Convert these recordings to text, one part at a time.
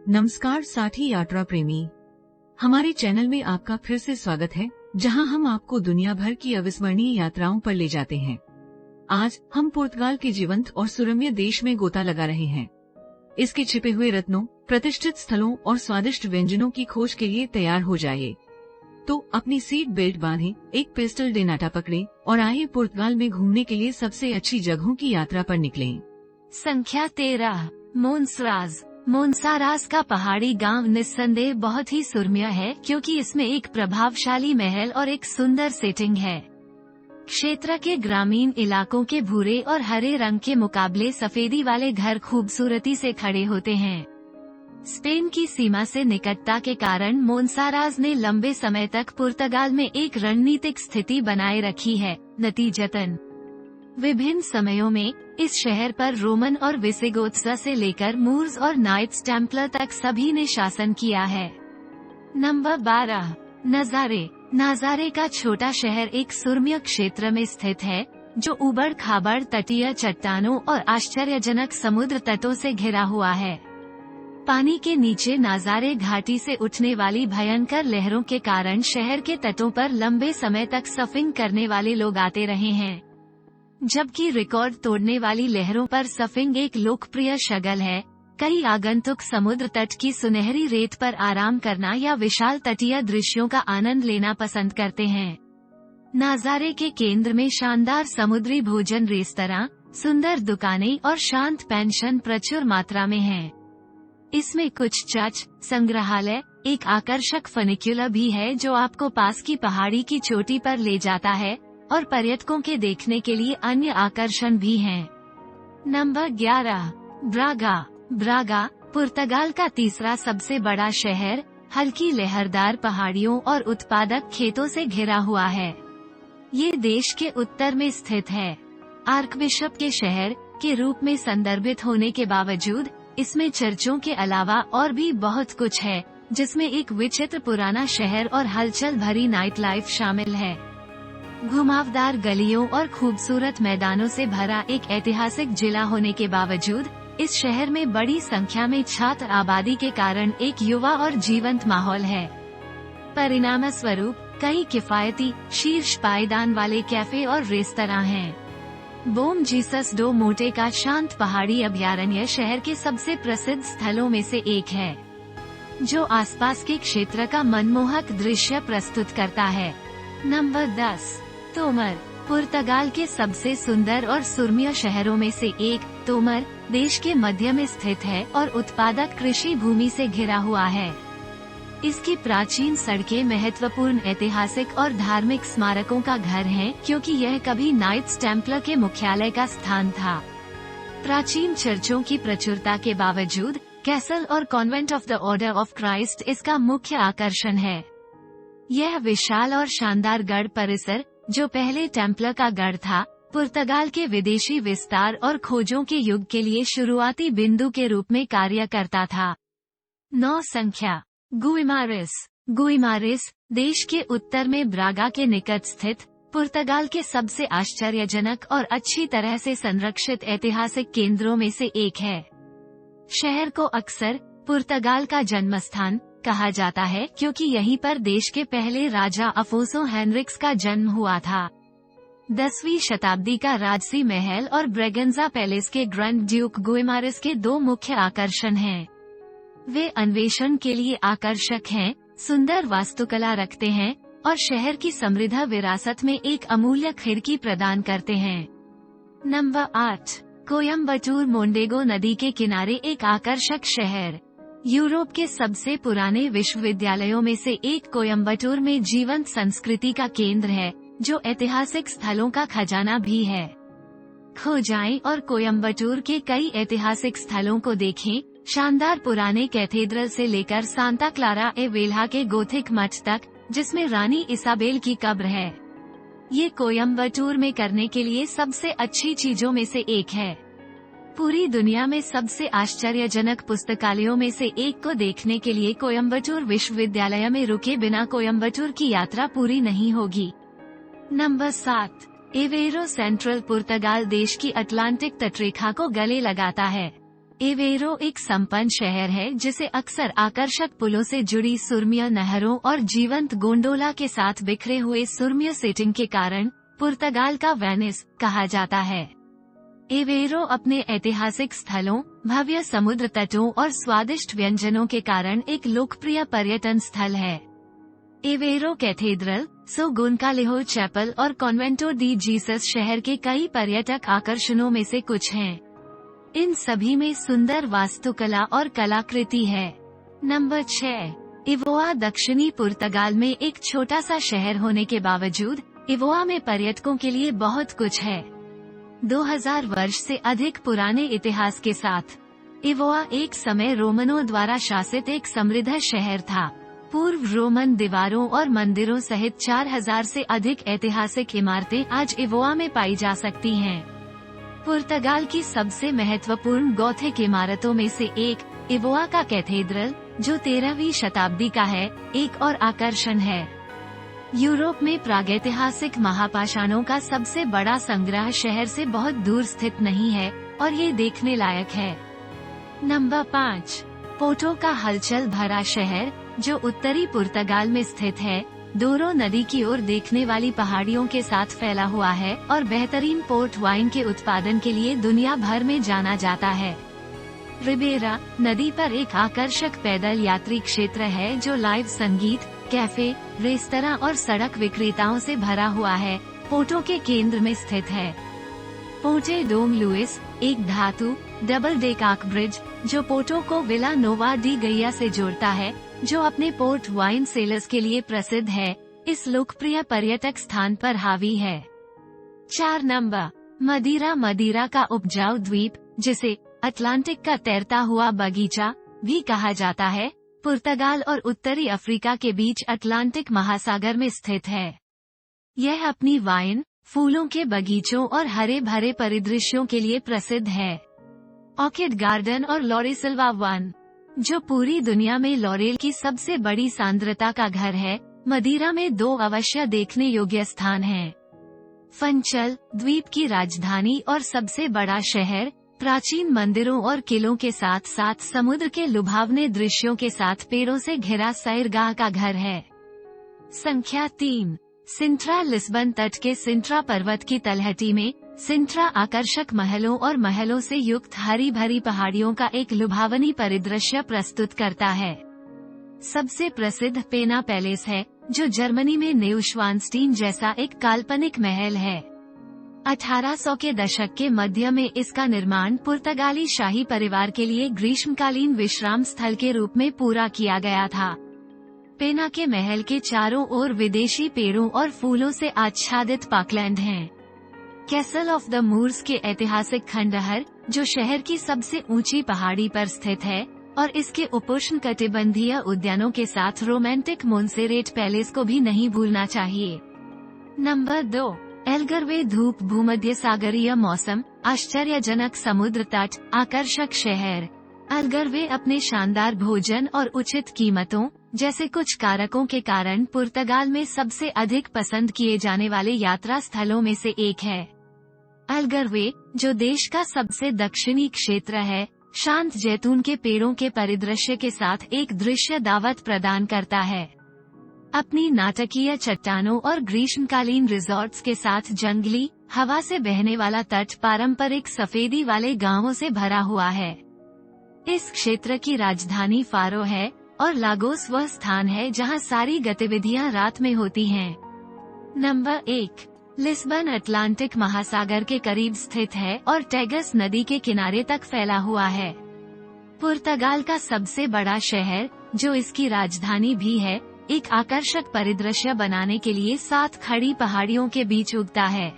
नमस्कार साथी यात्रा प्रेमी, हमारे चैनल में आपका फिर से स्वागत है, जहां हम आपको दुनिया भर की अविस्मरणीय यात्राओं पर ले जाते हैं। आज हम पुर्तगाल के जीवंत और सुरम्य देश में गोता लगा रहे हैं। इसके छिपे हुए रत्नों, प्रतिष्ठित स्थलों और स्वादिष्ट व्यंजनों की खोज के लिए तैयार हो जाइए। तो अपनी सीट बेल्ट बांधें, एक पेस्टल डे नाटा पकड़ें और आइए पुर्तगाल में घूमने के लिए सबसे अच्छी जगहों की यात्रा पर निकलें। संख्या 13, मोन्सराज। मोन्साराज का पहाड़ी गांव निस्संदेह बहुत ही सुरम्य है, क्योंकि इसमें एक प्रभावशाली महल और एक सुंदर सेटिंग है। क्षेत्र के ग्रामीण इलाकों के भूरे और हरे रंग के मुकाबले सफेदी वाले घर खूबसूरती से खड़े होते हैं। स्पेन की सीमा से निकटता के कारण मोन्साराज ने लंबे समय तक पुर्तगाल में एक रणनीतिक स्थिति बनाए रखी है। नतीजतन विभिन्न समयों में इस शहर पर रोमन और विसिगोत्स से लेकर मूर्स और नाइट्स टेम्पलर तक सभी ने शासन किया है। नंबर 12, नजारे। नाजारे का छोटा शहर एक सुरम्य क्षेत्र में स्थित है, जो उबड़ खाबड़ तटीय चट्टानों और आश्चर्यजनक समुद्र तटों से घिरा हुआ है। पानी के नीचे नाजारे घाटी से उठने वाली भयंकर लहरों के कारण शहर के तटों पर लंबे समय तक सर्फिंग करने वाले लोग आते रहे हैं। जबकि रिकॉर्ड तोड़ने वाली लहरों पर सर्फिंग एक लोकप्रिय शगल है, कई आगंतुक समुद्र तट की सुनहरी रेत पर आराम करना या विशाल तटीय दृश्यों का आनंद लेना पसंद करते हैं। नाजारे के केंद्र में शानदार समुद्री भोजन रेस्तरां, सुंदर दुकानें और शांत पेंशन प्रचुर मात्रा में हैं। इसमें कुछ चर्च, संग्रहालय, एक आकर्षक फनिक्यूलर भी है जो आपको पास की पहाड़ी की चोटी पर ले जाता है, और पर्यटकों के देखने के लिए अन्य आकर्षण भी हैं। Number 11, Braga. ब्रागा पुर्तगाल का तीसरा सबसे बड़ा शहर हल्की लहरदार पहाड़ियों और उत्पादक खेतों से घिरा हुआ है। ये देश के उत्तर में स्थित है। आर्कबिशप के शहर के रूप में संदर्भित होने के बावजूद इसमें चर्चों के अलावा और भी बहुत कुछ है, जिसमें एक विचित्र पुराना शहर और हलचल भरी नाइट लाइफ शामिल है। घुमावदार गलियों और खूबसूरत मैदानों से भरा एक ऐतिहासिक जिला होने के बावजूद इस शहर में बड़ी संख्या में छात्र आबादी के कारण एक युवा और जीवंत माहौल है। परिणाम स्वरूप कई किफायती शीर्ष पायदान वाले कैफे और रेस्तरां हैं। बोम जीसस डो मोटे का शांत पहाड़ी अभयारण्य शहर के सबसे प्रसिद्ध स्थलों में से एक है, जो आसपास के क्षेत्र का मनमोहक दृश्य प्रस्तुत करता है। नंबर 10, तोमर। पुर्तगाल के सबसे सुंदर और सुरम्य शहरों में से एक, तोमर देश के मध्य में स्थित है और उत्पादक कृषि भूमि से घिरा हुआ है। इसकी प्राचीन सड़कें महत्वपूर्ण ऐतिहासिक और धार्मिक स्मारकों का घर हैं, क्योंकि यह कभी नाइट्स टेम्पलर के मुख्यालय का स्थान था। प्राचीन चर्चों की प्रचुरता के बावजूद कैसल और convent of the order of Christ इसका मुख्य आकर्षण है। यह विशाल और शानदार गढ़ परिसर, जो पहले टेम्पलर का गढ़ था, पुर्तगाल के विदेशी विस्तार और खोजों के युग के लिए शुरुआती बिंदु के रूप में कार्य करता था। 9 संख्या, गुइमारेस। गुइमारेस देश के उत्तर में ब्रागा के निकट स्थित पुर्तगाल के सबसे आश्चर्यजनक और अच्छी तरह से संरक्षित ऐतिहासिक केंद्रों में से एक है। शहर को अक्सर पुर्तगाल का जन्मस्थान कहा जाता है, क्योंकि यहीं पर देश के पहले राजा अफोसो हेनरिक्स का जन्म हुआ था। 10वीं शताब्दी का राजसी महल और ब्रेगेंजा पैलेस के ग्रैंड ड्यूक गुइमारेस के 2 मुख्य आकर्षण हैं। वे अन्वेषण के लिए आकर्षक हैं, सुंदर वास्तुकला रखते हैं और शहर की समृद्ध विरासत में एक अमूल्य खिड़की प्रदान करते हैं। नंबर 8, कोयम्बटूर। मोंडेगो नदी के किनारे एक आकर्षक शहर। यूरोप के सबसे पुराने विश्वविद्यालयों में से एक कोयम्बटूर में जीवंत संस्कृति का केंद्र है, जो ऐतिहासिक स्थलों का खजाना भी है। खो जाएं और कोयम्बटूर के कई ऐतिहासिक स्थलों को देखें, शानदार पुराने कैथेड्रल से लेकर सांता क्लारा ए वेल्हा के गोथिक मठ तक, जिसमें रानी इसाबेल की कब्र है। ये कोयम्बटूर में करने के लिए सबसे अच्छी चीजों में से एक है। पूरी दुनिया में सबसे आश्चर्यजनक पुस्तकालयों में से एक को देखने के लिए कोयम्बटूर विश्वविद्यालय में रुके बिना कोयम्बटूर की यात्रा पूरी नहीं होगी। Number 7, एवेरो central. पुर्तगाल देश की अटलांटिक तटरेखा को गले लगाता है। एवेरो एक संपन्न शहर है जिसे अक्सर आकर्षक पुलों से जुड़ी सुरम्य नहरों और जीवंत गोंडोला के साथ बिखरे हुए सुरम्य सेटिंग के कारण पुर्तगाल का वेनिस कहा जाता है। एवेरो अपने ऐतिहासिक स्थलों, भव्य समुद्र तटों और स्वादिष्ट व्यंजनों के कारण एक लोकप्रिय पर्यटन स्थल है। एवेरो कैथेड्रल, सो गोन्कालेहो चैपल और कॉन्वेंटो डी जीसस शहर के कई पर्यटक आकर्षणों में से कुछ हैं। इन सभी में सुंदर वास्तुकला और कलाकृति है। नंबर 6, इवोआ दक्षिणी पुर्तगाल में एक छोटा सा शहर होने के बावजूद इवोआ में पर्यटकों के लिए बहुत कुछ है। 2000 वर्ष से अधिक पुराने इतिहास के साथ इवोआ एक समय रोमनों द्वारा शासित एक समृद्ध शहर था। पूर्व रोमन दीवारों और मंदिरों सहित 4000 से अधिक ऐतिहासिक इमारतें आज इवोआ में पाई जा सकती हैं। पुर्तगाल की सबसे महत्वपूर्ण गॉथिक इमारतों में से एक इवोआ का कैथेड्रल, जो 13वीं शताब्दी का है, एक और आकर्षण है। यूरोप में प्रागैतिहासिक महापाषाणों का सबसे बड़ा संग्रह शहर से बहुत दूर स्थित नहीं है और ये देखने लायक है। नंबर 5, पोर्टो का हलचल भरा शहर, जो उत्तरी पुर्तगाल में स्थित है, डोरो नदी की ओर देखने वाली पहाड़ियों के साथ फैला हुआ है और बेहतरीन पोर्ट वाइन के उत्पादन के लिए दुनिया भर में जाना जाता है। रिबेरा नदी पर एक आकर्षक पैदल यात्री क्षेत्र है जो लाइव संगीत, कैफे, रेस्तरां और सड़क विक्रेताओं से भरा हुआ है। पोर्टो के केंद्र में स्थित है पोर्टे डोम लुइस, एक धातु डबल डेक आर्क ब्रिज, जो पोर्टो को विला नोवा डी गैया से जोड़ता है, जो अपने पोर्ट वाइन सेलर्स के लिए प्रसिद्ध है। इस लोकप्रिय पर्यटक स्थान पर हावी है। 4 नंबर, मदीरा। मदीरा का उपजाऊ द्वीप, जिसे अटलांटिक का तैरता हुआ बगीचा भी कहा जाता है, पुर्तगाल और उत्तरी अफ्रीका के बीच अटलांटिक महासागर में स्थित है। यह अपनी वाइन, फूलों के बगीचों और हरे भरे परिदृश्यों के लिए प्रसिद्ध है। ऑर्किड गार्डन और लॉरेसिल्वा वन, जो पूरी दुनिया में लॉरेल की सबसे बड़ी सांद्रता का घर है, मदीरा में 2 अवश्य देखने योग्य स्थान हैं। फंचल, द्वीप की राजधानी और सबसे बड़ा शहर, प्राचीन मंदिरों और किलों के साथ साथ समुद्र के लुभावने दृश्यों के साथ पेड़ों से घिरा सैरगाह का घर है। संख्या 3, सिंट्रा। लिस्बन तट के सिंट्रा पर्वत की तलहटी में सिंट्रा आकर्षक महलों और महलों से युक्त हरी भरी पहाड़ियों का एक लुभावनी परिदृश्य प्रस्तुत करता है। सबसे प्रसिद्ध पेना पैलेस है, जो जर्मनी में न्यूश्वानस्टीन जैसा एक काल्पनिक महल है। 1800 के दशक के मध्य में इसका निर्माण पुर्तगाली शाही परिवार के लिए ग्रीष्मकालीन विश्राम स्थल के रूप में पूरा किया गया था। पेना के महल के चारों ओर विदेशी पेड़ों और फूलों से आच्छादित पार्कलैंड हैं। कैसल ऑफ द मूर्स के ऐतिहासिक खंडहर, जो शहर की सबसे ऊंची पहाड़ी पर स्थित है, और इसके उपोष्णकटिबंधीय उद्यानों के साथ रोमांटिक मोन्सेरेट पैलेस को भी नहीं भूलना चाहिए। नंबर 2, एल्गरवे। धूप, भूमध्य सागरीय मौसम, आश्चर्यजनक समुद्र तट, आकर्षक शहर। एल्गरवे अपने शानदार भोजन और उचित कीमतों जैसे कुछ कारकों के कारण पुर्तगाल में सबसे अधिक पसंद किए जाने वाले यात्रा स्थलों में से एक है। एल्गरवे, जो देश का सबसे दक्षिणी क्षेत्र है, शांत जैतून के पेड़ों के परिदृश्य के साथ एक दृश्य दावत प्रदान करता है। अपनी नाटकीय चट्टानों और ग्रीष्मकालीन रिजॉर्ट्स के साथ जंगली हवा से बहने वाला तट पारंपरिक सफेदी वाले गांवों से भरा हुआ है। इस क्षेत्र की राजधानी फारो है और लागोस वह स्थान है जहां सारी गतिविधियां रात में होती हैं। नंबर 1, लिस्बन अटलांटिक महासागर के करीब स्थित है और टैगस नदी के किनारे तक फैला हुआ है। पुर्तगाल का सबसे बड़ा शहर, जो इसकी राजधानी भी है, एक आकर्षक परिदृश्य बनाने के लिए 7 खड़ी पहाड़ियों के बीच उगता है।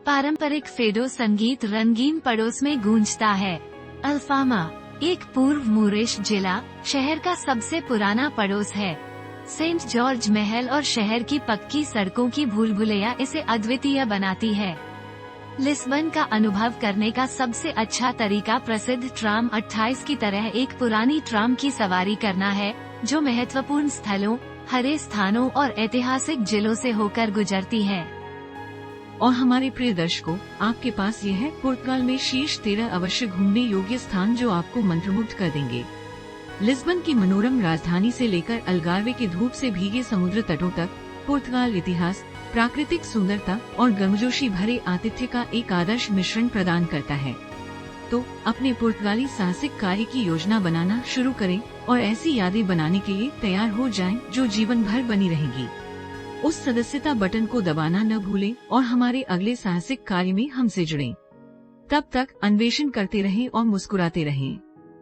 पारंपरिक फेडो संगीत रंगीन पड़ोस में गूंजता है। अल्फामा, एक पूर्व मूरिश जिला, शहर का सबसे पुराना पड़ोस है। सेंट जॉर्ज महल और शहर की पक्की सड़कों की भूलभुलैया इसे अद्वितीय बनाती है। लिस्बन का अनुभव करने का सबसे अच्छा तरीका प्रसिद्ध ट्राम 28 की तरह एक पुरानी ट्राम की सवारी करना है, जो महत्वपूर्ण स्थलों, हरे स्थानों और ऐतिहासिक जिलों से होकर गुजरती है। और हमारे प्रिय दर्शकों, आपके पास ये है पुर्तगाल में शीर्ष 13 अवश्य घूमने योग्य स्थान जो आपको मंत्रमुग्ध कर देंगे। लिस्बन की मनोरम राजधानी से लेकर अल्गार्वे के धूप से भीगे समुद्र तटों तक, पुर्तगाल इतिहास, प्राकृतिक सुंदरता और गर्मजोशी भरे आतिथ्य का एक आदर्श मिश्रण प्रदान करता है। तो अपने पुर्तगाली साहसिक कार्य की योजना बनाना शुरू करें और ऐसी यादें बनाने के लिए तैयार हो जाएं जो जीवन भर बनी रहेंगी। उस सदस्यता बटन को दबाना न भूलें और हमारे अगले साहसिक कार्य में हमसे जुड़ें। तब तक अन्वेषण करते रहें और मुस्कुराते रहें।